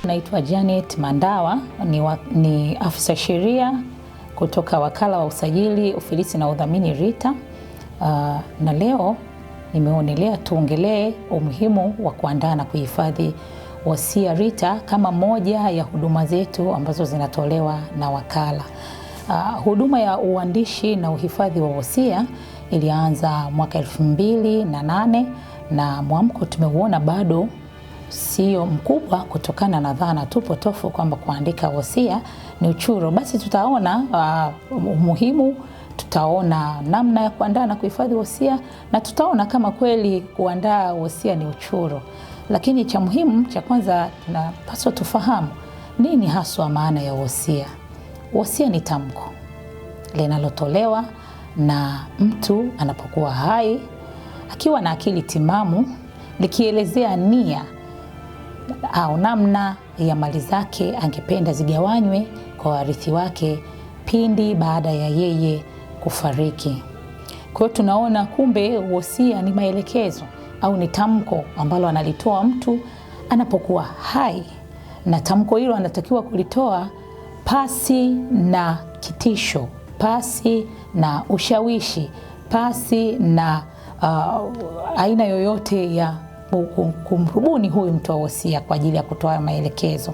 Naitwa Janet Mandawa, ni afisa sheria kutoka Wakala wa Usajili, Ufilisi na Udhamini RITA. Na leo nimeonelea tuongelee umuhimu wa kuandaa na kuhifadhi wosia RITA kama moja ya huduma zetu ambazo zinatolewa na wakala. Huduma ya uandishi na uhifadhi wa wosia ilianza mwaka 2008 na mwamko tumeuona bado sio mkubwa kutokana na dhana tu potofu kwamba kuandika wosia ni uchuro. Basi tutaona umuhimu, tutaona namna ya kuandaa na kuhifadhi wosia, na tutaona kama kweli kuandaa wosia ni uchuro. Lakini cha muhimu cha kwanza tunapaswa tufahamu nini haswa maana ya wosia. Wosia ni tamko linalotolewa na mtu anapokuwa hai akiwa na akili timamu, likielezea nia au namna ya mali zake angependa zigawanywe kwa warithi wake pindi baada ya yeye kufariki. Kwa hiyo tunaona kumbe wosia ni maelekezo au ni tamko ambalo analitoa mtu anapokuwa hai, na tamko hilo anatakiwa kulitoa pasi na kitisho, pasi na ushawishi, pasi na aina yoyote ya kumrubuni huyu mtoa wosia kwa ajili ya kutoa maelekezo.